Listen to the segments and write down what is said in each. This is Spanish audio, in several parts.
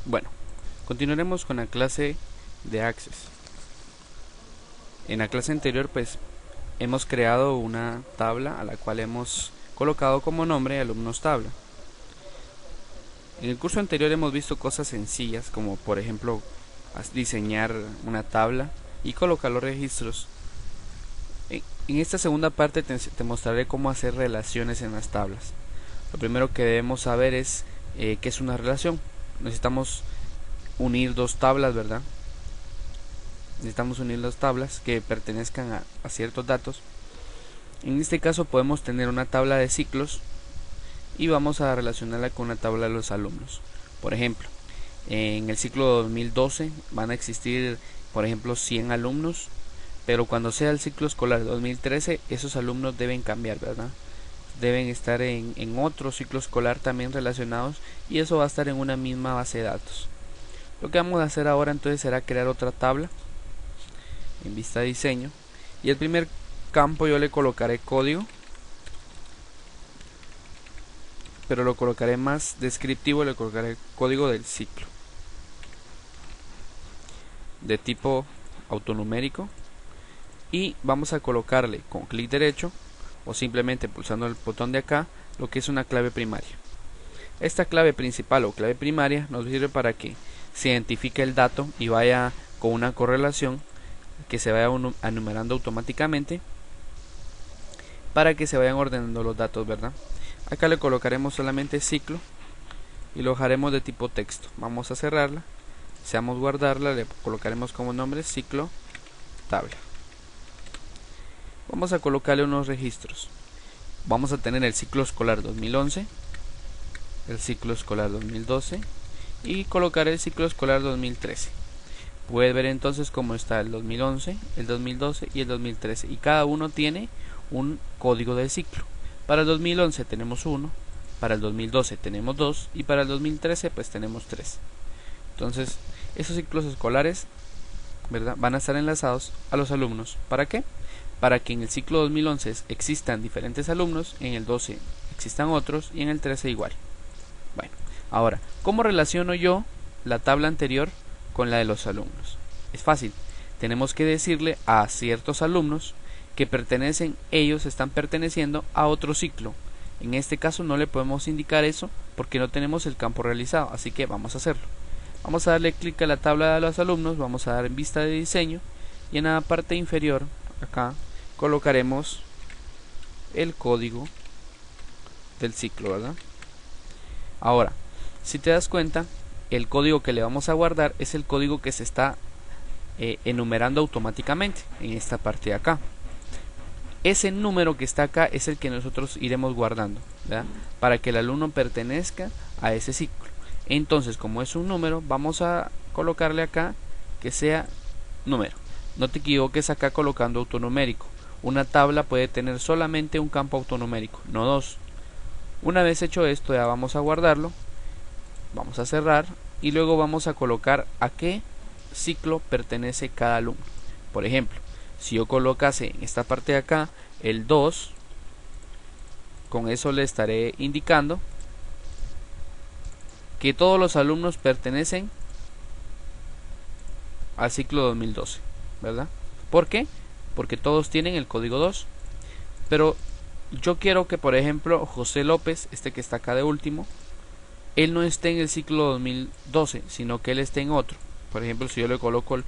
Bueno, continuaremos con la clase de Access. En la clase anterior pues hemos creado una tabla a la cual hemos colocado como nombre alumnos tabla. En el curso anterior hemos visto cosas sencillas como por ejemplo diseñar una tabla y colocar los registros. En esta segunda parte te mostraré cómo hacer relaciones en las tablas. Lo primero que debemos saber es qué es una relación. Necesitamos unir dos tablas, ¿verdad? Necesitamos unir dos tablas que pertenezcan a ciertos datos. En este caso podemos tener una tabla de ciclos y vamos a relacionarla con una tabla de los alumnos. Por ejemplo, en el ciclo 2012 van a existir, por ejemplo, 100 alumnos, pero cuando sea el ciclo escolar 2013, esos alumnos deben cambiar, ¿verdad? Deben estar en otro ciclo escolar también relacionados y eso va a estar en una misma base de datos. Lo que vamos a hacer ahora entonces será crear otra tabla en vista de diseño y el primer campo yo le colocaré código, pero lo colocaré más descriptivo, le colocaré código del ciclo de tipo autonumérico y vamos a colocarle con clic derecho o simplemente pulsando el botón de acá lo que es una clave primaria. Esta clave principal o clave primaria nos sirve para que se identifique el dato y vaya con una correlación que se vaya enumerando automáticamente para que se vayan ordenando los datos, ¿verdad? Acá le colocaremos solamente ciclo y lo dejaremos de tipo texto. Vamos a cerrarla, deseamos guardarla, le colocaremos como nombre ciclo tabla. Vamos a colocarle unos registros. Vamos a tener el ciclo escolar 2011, el ciclo escolar 2012 y colocar el ciclo escolar 2013. Puedes ver entonces cómo está el 2011, el 2012 y el 2013 y cada uno tiene un código de ciclo. Para el 2011 tenemos 1, para el 2012 tenemos 2 y para el 2013 pues tenemos 3. Entonces esos ciclos escolares, ¿verdad?, van a estar enlazados a los alumnos. ¿Para qué? Para que en el ciclo 2011 existan diferentes alumnos, en el 12 existan otros y en el 13 igual. Bueno, ahora, ¿cómo relaciono yo la tabla anterior con la de los alumnos? Es fácil, tenemos que decirle a ciertos alumnos que ellos están perteneciendo a otro ciclo. En este caso no le podemos indicar eso porque no tenemos el campo realizado, así que vamos a hacerlo. Vamos a darle clic a la tabla de los alumnos, vamos a dar en vista de diseño y en la parte inferior, acá, colocaremos el código del ciclo, ¿verdad? Ahora, si te das cuenta, el código que le vamos a guardar es el código que se está enumerando automáticamente en esta parte de acá. Ese número que está acá es el que nosotros iremos guardando, ¿verdad?, para que el alumno pertenezca a ese ciclo. Entonces, como es un número, vamos a colocarle acá que sea número. No te equivoques acá colocando autonumérico. Una tabla puede tener solamente un campo autonumérico, no dos. Una vez hecho esto, ya vamos a guardarlo, vamos a cerrar y luego vamos a colocar a qué ciclo pertenece cada alumno. Por ejemplo, si yo colocase en esta parte de acá el 2, con eso le estaré indicando que todos los alumnos pertenecen al ciclo 2012, ¿verdad? ¿Por qué? Porque todos tienen el código 2. Pero yo quiero que, por ejemplo, José López, este que está acá de último, él no esté en el ciclo 2012, sino que él esté en otro. Por ejemplo, si yo le coloco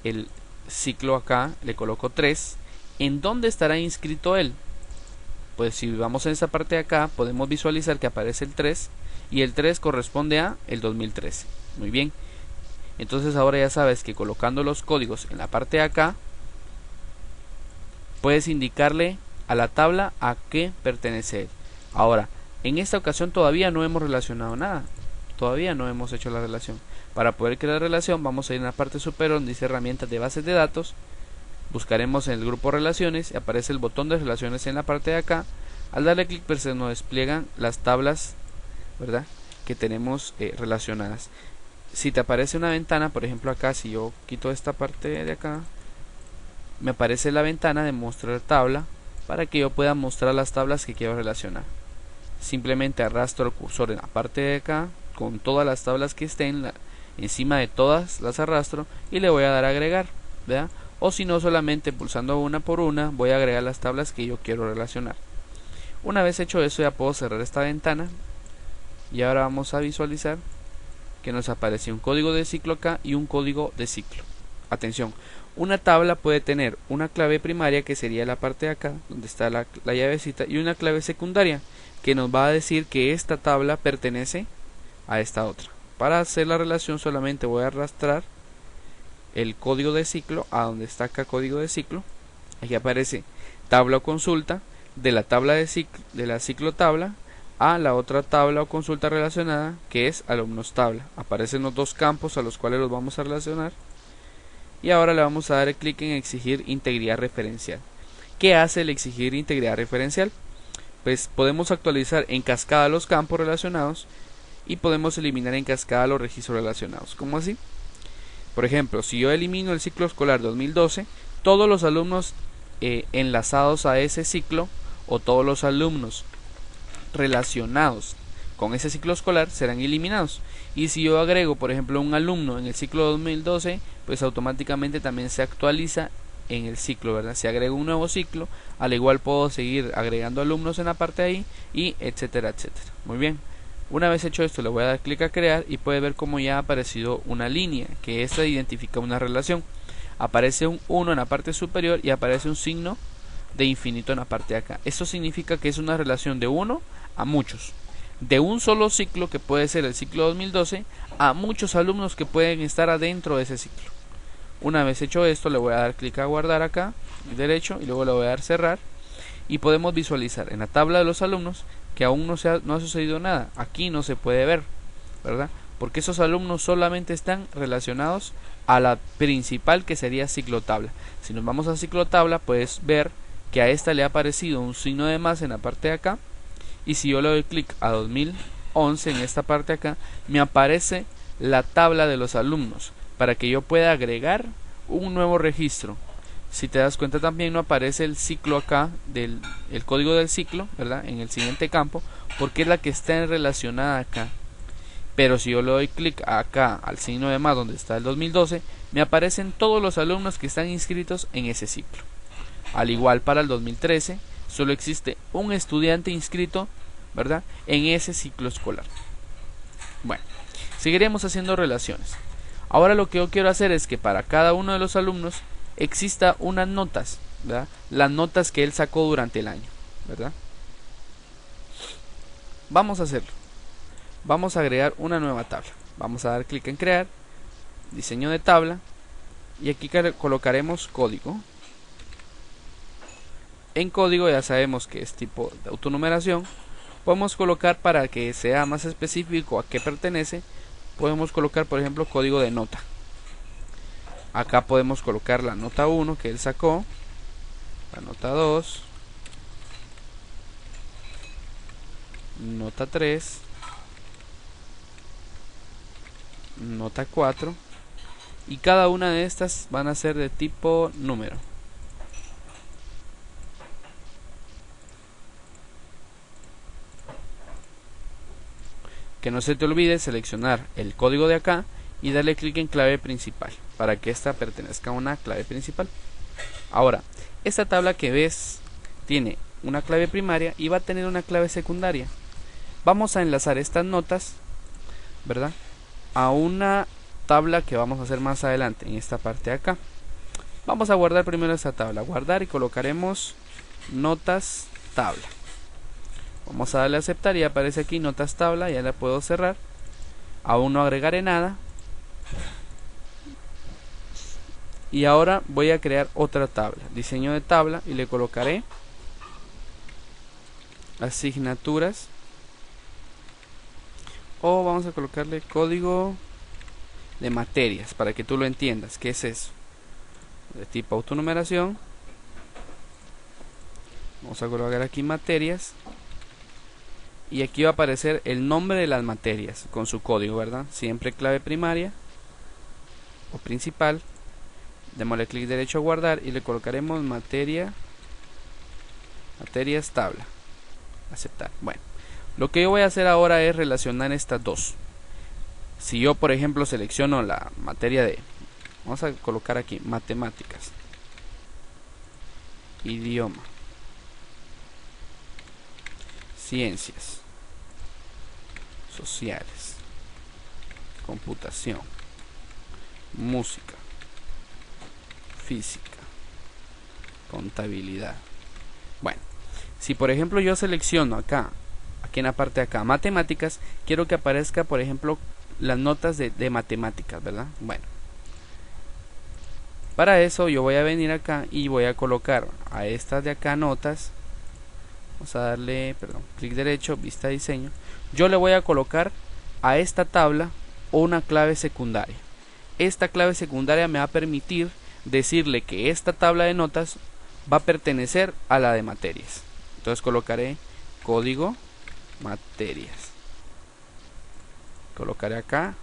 el ciclo acá, le coloco 3, ¿en dónde estará inscrito él? Pues si vamos en esta parte de acá, podemos visualizar que aparece el 3 y el 3 corresponde a el 2013. Muy bien. Entonces ahora ya sabes que colocando los códigos en la parte de acá, puedes indicarle a la tabla a qué pertenece él. Ahora, en esta ocasión todavía no hemos relacionado nada. Todavía no hemos hecho la relación. Para poder crear la relación vamos a ir en la parte superior donde dice herramientas de bases de datos. Buscaremos en el grupo relaciones y aparece el botón de relaciones en la parte de acá. Al darle clic pues se nos despliegan las tablas, ¿verdad?, que tenemos relacionadas. Si te aparece una ventana, por ejemplo acá, si yo quito esta parte de acá, me aparece la ventana de mostrar tabla para que yo pueda mostrar las tablas que quiero relacionar. Simplemente arrastro el cursor en la parte de acá con todas las tablas que estén, encima de todas las arrastro y le voy a dar a agregar, ¿verdad? O si no, solamente pulsando una por una voy a agregar las tablas que yo quiero relacionar. Una vez hecho eso, ya puedo cerrar esta ventana y ahora vamos a visualizar que nos aparece un código de ciclo acá y un código de ciclo. Atención, una tabla puede tener una clave primaria, que sería la parte de acá donde está la llavecita, y una clave secundaria que nos va a decir que esta tabla pertenece a esta otra. Para hacer la relación solamente voy a arrastrar el código de ciclo a donde está acá código de ciclo. Aquí aparece tabla o consulta, de la tabla de la ciclo tabla a la otra tabla o consulta relacionada, que es alumnos tabla. Aparecen los dos campos a los cuales los vamos a relacionar. Y ahora le vamos a dar clic en exigir integridad referencial. ¿Qué hace el exigir integridad referencial? Pues podemos actualizar en cascada los campos relacionados y podemos eliminar en cascada los registros relacionados. ¿Cómo así? Por ejemplo, si yo elimino el ciclo escolar 2012, todos los alumnos enlazados a ese ciclo o todos los alumnos relacionados con ese ciclo escolar serán eliminados. Y si yo agrego, por ejemplo, un alumno en el ciclo 2012, pues automáticamente también se actualiza en el ciclo, ¿verdad? Si agrego un nuevo ciclo, al igual puedo seguir agregando alumnos en la parte de ahí, y etcétera, etcétera. Muy bien. Una vez hecho esto, le voy a dar clic a crear y puede ver cómo ya ha aparecido una línea, que esta identifica una relación. Aparece un 1 en la parte superior y aparece un signo de infinito en la parte de acá. Esto significa que es una relación de 1 a muchos, de un solo ciclo, que puede ser el ciclo 2012, a muchos alumnos que pueden estar adentro de ese ciclo. Una vez hecho esto, le voy a dar clic a guardar acá derecho y luego le voy a dar cerrar, y podemos visualizar en la tabla de los alumnos que aún no ha sucedido nada. Aquí no se puede ver, ¿verdad? Porque esos alumnos solamente están relacionados a la principal, que sería ciclo tabla. Si nos vamos a ciclo tabla, puedes ver que a esta le ha aparecido un signo de más en la parte de acá, y si yo le doy clic a 2011 en esta parte de acá, me aparece la tabla de los alumnos para que yo pueda agregar un nuevo registro. Si te das cuenta, también no aparece el ciclo acá, el código del ciclo, ¿verdad? En el siguiente campo, porque es la que está relacionada acá. Pero si yo le doy clic acá al signo de más donde está el 2012, me aparecen todos los alumnos que están inscritos en ese ciclo. Al igual para el 2013, solo existe un estudiante inscrito, ¿verdad?, en ese ciclo escolar. Bueno, seguiremos haciendo relaciones. Ahora lo que yo quiero hacer es que para cada uno de los alumnos exista unas notas, ¿verdad? Las notas que él sacó durante el año, ¿verdad? Vamos a hacerlo. Vamos a agregar una nueva tabla. Vamos a dar clic en crear, diseño de tabla, y aquí colocaremos código. En código ya sabemos que es tipo de autonumeración. Podemos colocar, para que sea más específico a qué pertenece, podemos colocar, por ejemplo, código de nota. Acá podemos colocar la nota 1 que él sacó, la nota 2, nota 3, nota 4, y cada una de estas van a ser de tipo número. Que no se te olvide seleccionar el código de acá y darle clic en clave principal para que esta pertenezca a una clave principal. Ahora, esta tabla que ves tiene una clave primaria y va a tener una clave secundaria. Vamos a enlazar estas notas, ¿verdad?, a una tabla que vamos a hacer más adelante en esta parte de acá. Vamos a guardar primero esta tabla, guardar, y colocaremos notas tabla. Vamos a darle a aceptar y aparece aquí notas tabla, ya la puedo cerrar. Aún no agregaré nada. Y ahora voy a crear otra tabla, diseño de tabla, y le colocaré asignaturas, o vamos a colocarle código de materias para que tú lo entiendas. ¿Qué es eso? De tipo autonumeración. Vamos a colocar aquí materias, y aquí va a aparecer el nombre de las materias con su código, ¿verdad? Siempre clave primaria o principal. Démosle clic derecho a guardar y le colocaremos materias tabla. Aceptar. Bueno, lo que yo voy a hacer ahora es relacionar estas dos. Si yo, por ejemplo, selecciono la materia de, vamos a colocar aquí, matemáticas, idioma, ciencias sociales, computación, música, física, contabilidad. Bueno, si por ejemplo yo selecciono acá, aquí en la parte de acá, matemáticas, quiero que aparezca, por ejemplo, las notas de matemáticas, ¿verdad? Bueno, para eso yo voy a venir acá y voy a colocar a estas de acá notas. Vamos a darle, perdón, clic derecho, vista diseño. Yo le voy a colocar a esta tabla una clave secundaria. Esta clave secundaria me va a permitir decirle que esta tabla de notas va a pertenecer a la de materias. Entonces colocaré código materias. Colocaré acá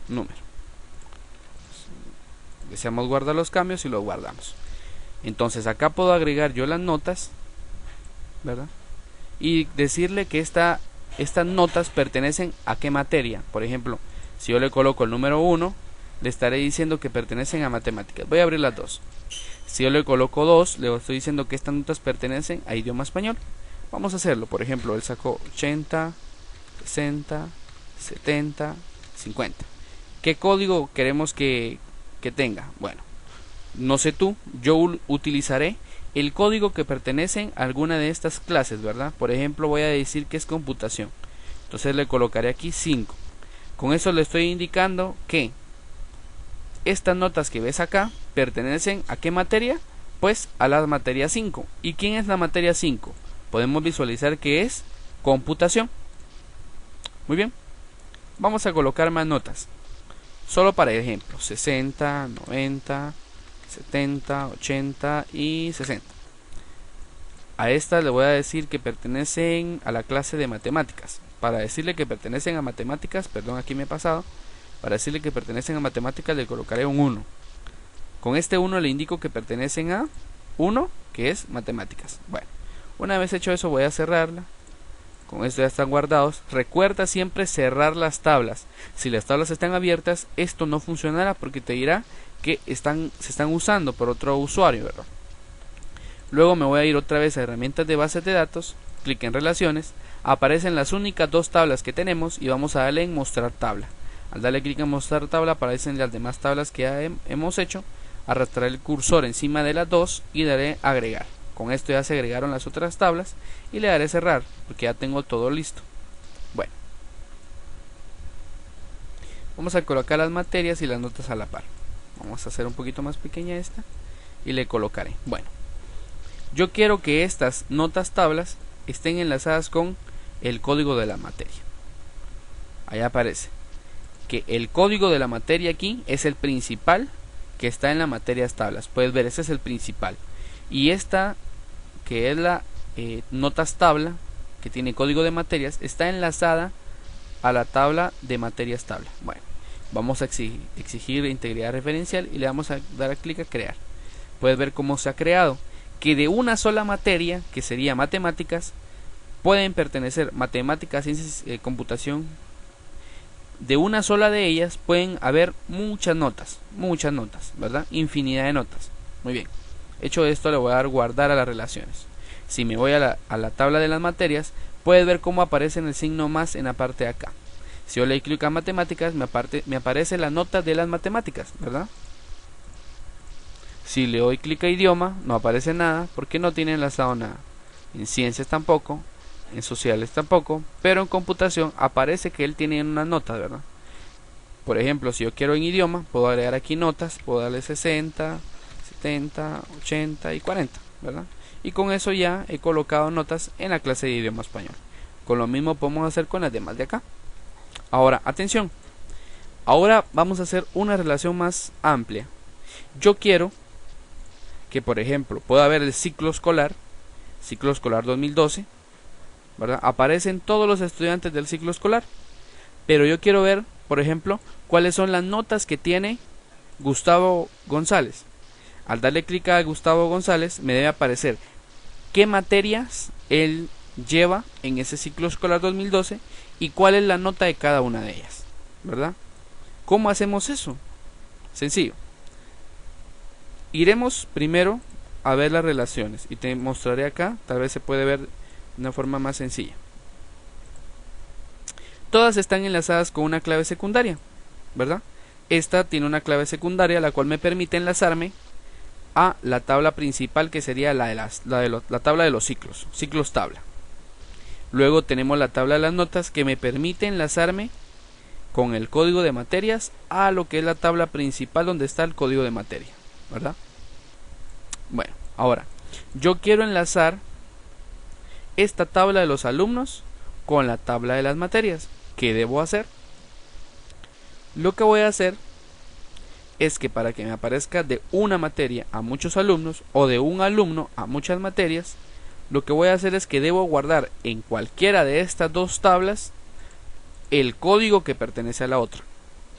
número. Deseamos guardar los cambios y los guardamos. Entonces acá puedo agregar yo las notas, ¿verdad? Y decirle que estas notas pertenecen a qué materia. Por ejemplo, si yo le coloco el número 1, le estaré diciendo que pertenecen a matemáticas. Voy a abrir las dos. Si yo le coloco 2, le estoy diciendo que estas notas pertenecen a idioma español. Vamos a hacerlo. Por ejemplo, él sacó 80, 60, 70, 50. ¿Qué código queremos que tenga? Bueno, no sé tú, yo utilizaré el código que pertenecen a alguna de estas clases, ¿verdad? Por ejemplo, voy a decir que es computación. Entonces le colocaré aquí 5. Con eso le estoy indicando que estas notas que ves acá pertenecen a qué materia? Pues a la materia 5. ¿Y quién es la materia 5? Podemos visualizar que es computación. Muy bien. Vamos a colocar más notas. Solo para ejemplo, 60, 90, 70, 80 y 60. A estas le voy a decir que pertenecen a la clase de matemáticas. Para decirle que pertenecen a matemáticas, perdón, aquí me he pasado. Para decirle que pertenecen a matemáticas le colocaré un 1. Con este 1 le indico que pertenecen a 1, que es matemáticas. Bueno, una vez hecho eso voy a cerrarla. Con esto ya están guardados. Recuerda siempre cerrar las tablas. Si las tablas están abiertas, esto no funcionará porque te dirá que se están usando por otro usuario, ¿verdad? Luego me voy a ir otra vez a herramientas de bases de datos, clic en relaciones, aparecen las únicas dos tablas que tenemos y vamos a darle en mostrar tabla. Al darle clic en mostrar tabla aparecen las demás tablas que ya hemos hecho, arrastrar el cursor encima de las dos y daré agregar. Con esto ya se agregaron las otras tablas y le daré cerrar porque ya tengo todo listo. Bueno, vamos a colocar las materias y las notas a la par. Vamos a hacer un poquito más pequeña esta y le colocaré. Bueno, yo quiero que estas notas tablas estén enlazadas con el código de la materia. Ahí aparece que el código de la materia aquí es el principal que está en la materias tablas. Puedes ver, ese es el principal. Y esta, que es la notas tabla, que tiene código de materias, está enlazada a la tabla de materias tabla. Bueno, vamos a exigir integridad referencial y le vamos a dar a clic a crear. Puedes ver cómo se ha creado, que de una sola materia, que sería matemáticas, pueden pertenecer matemáticas, ciencias, computación. De una sola de ellas pueden haber muchas notas, ¿verdad? Infinidad de notas. Muy bien. Hecho esto, le voy a dar guardar a las relaciones. Si me voy a la tabla de las materias, puedes ver cómo aparece el signo más en la parte de acá. Si yo le doy clic a matemáticas, me aparece la nota de las matemáticas, ¿verdad? Si le doy clic a idioma, no aparece nada porque no tiene enlazado nada. En ciencias tampoco, en sociales tampoco, pero en computación aparece que él tiene una nota, ¿verdad? Por ejemplo, si yo quiero en idioma, puedo agregar aquí notas, puedo darle 60, 70, 80 y 40, ¿verdad? Y con eso ya he colocado notas en la clase de idioma español. Con lo mismo podemos hacer con las demás de acá. Ahora, atención. Ahora vamos a hacer una relación más amplia. Yo quiero que, por ejemplo, pueda haber el ciclo escolar 2012, ¿verdad? Aparecen todos los estudiantes del ciclo escolar. Pero yo quiero ver, por ejemplo, cuáles son las notas que tiene Gustavo González. Al darle clic a Gustavo González me debe aparecer qué materias él lleva en ese ciclo escolar 2012 y cuál es la nota de cada una de ellas. ¿verdad? ¿Cómo hacemos eso? Sencillo. Iremos primero a ver las relaciones y te mostraré acá, tal vez se puede ver de una forma más sencilla. Todas están enlazadas con una clave secundaria, ¿verdad? Esta tiene una clave secundaria la cual me permite enlazarme a la tabla principal, que sería la tabla de los ciclos tabla. Luego tenemos la tabla de las notas, que me permite enlazarme con el código de materias a lo que es la tabla principal donde está el código de materia, ¿verdad? Bueno, ahora yo quiero enlazar esta tabla de los alumnos con la tabla de las materias. ¿Qué debo hacer? Lo que voy a hacer es que para que me aparezca de una materia a muchos alumnos o de un alumno a muchas materias, lo que voy a hacer es que debo guardar en cualquiera de estas dos tablas el código que pertenece a la otra,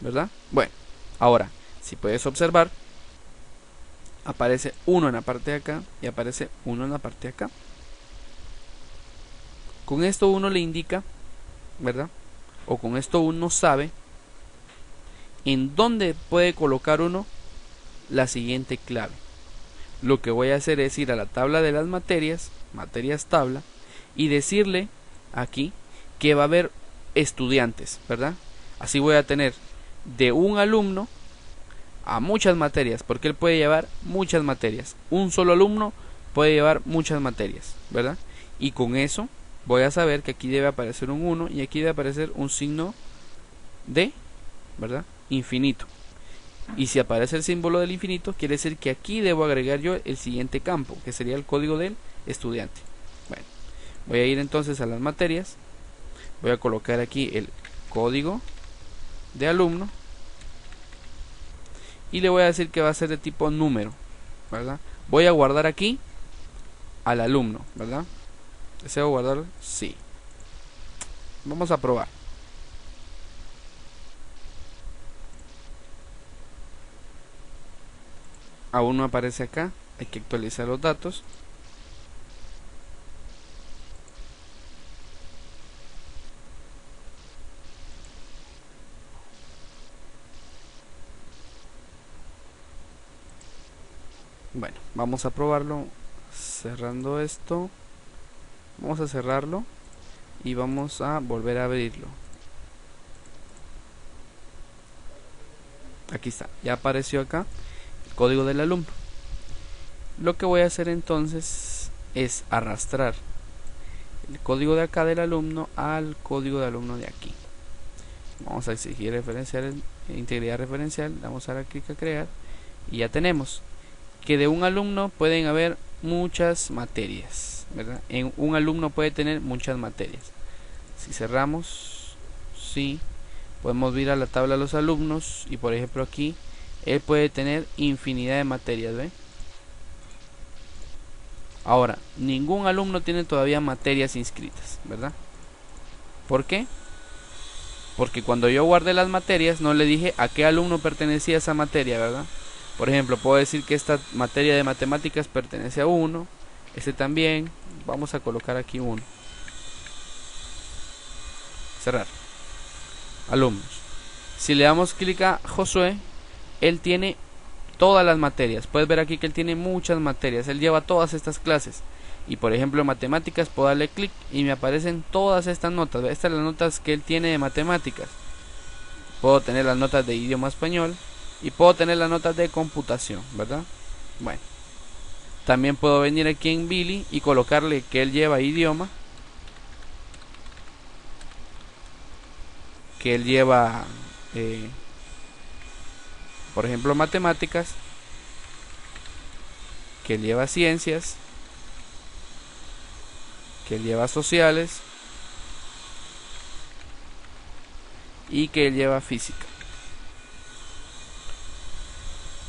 ¿verdad? Bueno, ahora, si puedes observar, aparece 1 en la parte de acá y aparece 1 en la parte de acá. Con esto uno le indica, ¿verdad? O con esto uno sabe en dónde puede colocar uno la siguiente clave. Lo que voy a hacer es ir a la tabla de las materias, materias tabla, y decirle aquí que va a haber estudiantes, ¿verdad? Así voy a tener de un alumno a muchas materias, porque él puede llevar muchas materias. Un solo alumno puede llevar muchas materias, ¿verdad? Y con eso voy a saber que aquí debe aparecer un 1 y aquí debe aparecer un signo de, ¿verdad? Infinito. Y si aparece el símbolo del infinito, quiere decir que aquí debo agregar yo el siguiente campo, que sería el código del estudiante. Bueno, voy a ir entonces a las materias, voy a colocar aquí el código de alumno y le voy a decir que va a ser de tipo número, ¿verdad? Voy a guardar aquí al alumno, ¿verdad? ¿Deseo guardar? Sí. Vamos a probar. Aún no aparece acá, hay que actualizar los datos. Bueno, vamos a probarlo cerrando esto. Vamos a cerrarlo y vamos a volver a abrirlo. Aquí está, ya apareció acá el código del alumno. Lo que voy a hacer entonces es arrastrar el código de acá del alumno al código de alumno de aquí. Vamos a exigir referencial, integridad referencial, vamos a dar clic a crear y ya tenemos que de un alumno pueden haber muchas materias, ¿verdad? En un alumno puede tener muchas materias. Si cerramos, sí, podemos ir a la tabla de los alumnos y por ejemplo aquí él puede tener infinidad de materias, ¿ve? Ahora, ningún alumno tiene todavía materias inscritas, ¿verdad? ¿Por qué? Porque cuando yo guardé las materias no le dije a qué alumno pertenecía esa materia, ¿verdad? Por ejemplo, puedo decir que esta materia de matemáticas pertenece a 1, este también, vamos a colocar aquí 1. Cerrar. Alumnos. Si le damos clic a Josué, él tiene todas las materias. Puedes ver aquí que él tiene muchas materias, él lleva todas estas clases. Y por ejemplo en matemáticas puedo darle clic y me aparecen todas estas notas. Estas son las notas que él tiene de matemáticas. Puedo tener las notas de idioma español y puedo tener las notas de computación, ¿verdad? Bueno, también puedo venir aquí en Billy y colocarle que él lleva idioma, que él lleva por ejemplo matemáticas, que él lleva ciencias, que él lleva sociales y que él lleva física.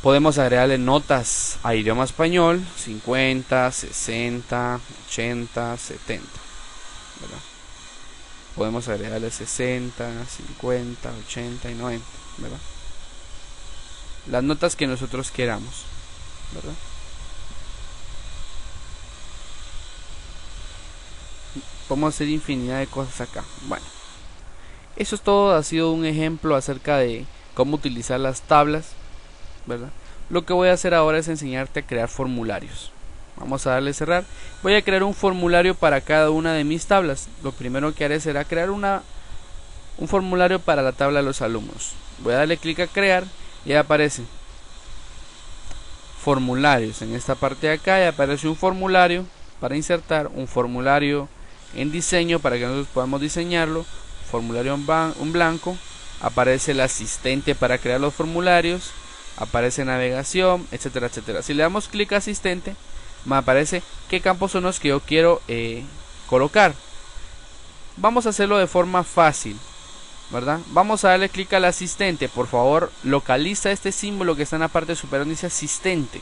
Podemos agregarle notas a idioma español, 50, 60, 80, 70, ¿verdad? Podemos agregarle 60, 50, 80 y 90, ¿verdad? Las notas que nosotros queramos, ¿verdad? Podemos hacer infinidad de cosas acá. Bueno, Eso es todo, ha sido un ejemplo acerca de cómo utilizar las tablas, ¿verdad? Lo que voy a hacer ahora es enseñarte a crear formularios. Vamos a darle cerrar. Voy a crear un formulario para cada una de mis tablas. Lo primero que haré será crear un formulario para la tabla de los alumnos. Voy a darle clic a crear y aparece formularios en esta parte de acá, y aparece un formulario para insertar, un formulario en diseño para que nosotros podamos diseñarlo, formulario en blanco, aparece el asistente para crear los formularios, aparece navegación, etcétera, etcétera. Si le damos clic a asistente, me aparece qué campos son los que yo quiero colocar. Vamos a hacerlo de forma fácil, ¿verdad? Vamos a darle clic al asistente. Por favor, localiza este símbolo que está en la parte superior, dice asistente.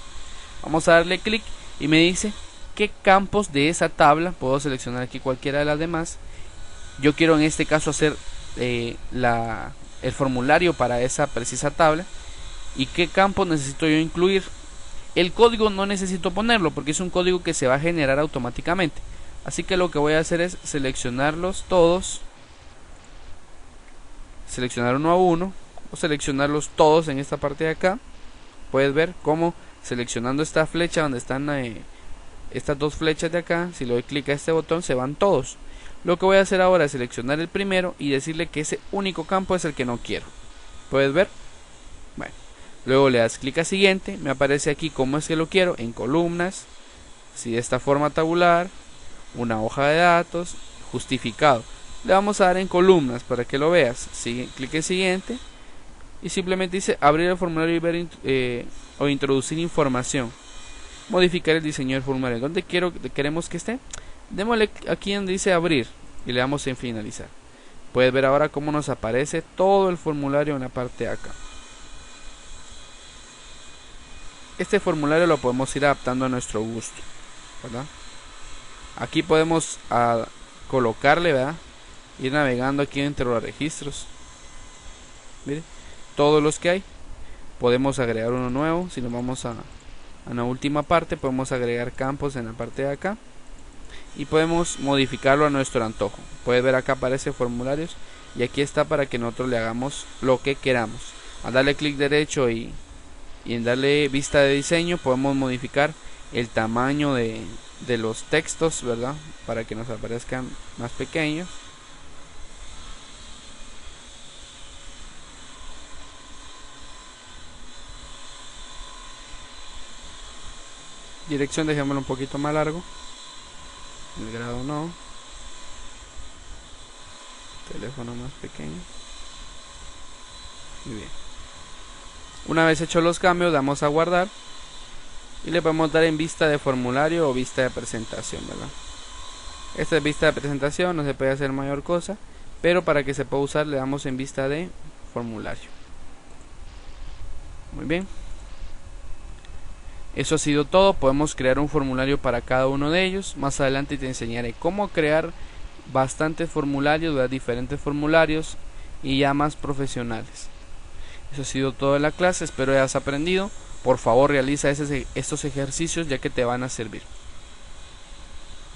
Vamos a darle clic y me dice qué campos de esa tabla. Puedo seleccionar aquí cualquiera de las demás. Yo quiero en este caso hacer el formulario para esa precisa tabla. Y qué campos necesito yo incluir. El código no necesito ponerlo porque es un código que se va a generar automáticamente. Así que lo que voy a hacer es seleccionarlos todos, seleccionar uno a uno, o seleccionarlos todos en esta parte de acá. Puedes ver cómo seleccionando esta flecha donde están estas dos flechas de acá, si le doy clic a este botón se van todos. Lo que voy a hacer ahora es seleccionar el primero y decirle que ese único campo es el que no quiero. ¿Puedes ver? Bueno, luego le das clic a siguiente, me aparece aquí cómo es que lo quiero, en columnas, si de esta forma tabular, una hoja de datos, justificado. Le vamos a dar en columnas para que lo veas. Clic en siguiente y simplemente dice abrir el formulario y ver o introducir información. Modificar el diseño del formulario. ¿Dónde queremos que esté? Démosle aquí donde dice abrir y le damos en finalizar. Puedes ver ahora cómo nos aparece todo el formulario en la parte de acá. Este formulario lo podemos ir adaptando a nuestro gusto, ¿verdad? Aquí podemos colocarle, ¿verdad? Ir navegando aquí entre los registros. Mire, todos los que hay. Podemos agregar uno nuevo. Si nos vamos a la última parte, podemos agregar campos en la parte de acá. Y podemos modificarlo a nuestro antojo. Puedes ver acá aparece formularios. Y aquí está para que nosotros le hagamos lo que queramos. Al darle clic derecho y en darle vista de diseño, podemos modificar el tamaño de los textos, ¿verdad? Para que nos aparezcan más pequeños. Dirección dejémoslo un poquito más largo. El grado no. Teléfono más pequeño. Muy bien. Una vez hechos los cambios, damos a guardar. Y le podemos dar en vista de formulario o vista de presentación, ¿verdad? Esta es vista de presentación, no se puede hacer mayor cosa. Pero para que se pueda usar le damos en vista de formulario. Muy bien. Eso ha sido todo. Podemos crear un formulario para cada uno de ellos. Más adelante te enseñaré cómo crear bastantes formularios, ¿verdad? Diferentes formularios y ya más profesionales. Eso ha sido todo en la clase. Espero hayas aprendido. Por favor, realiza estos ejercicios ya que te van a servir.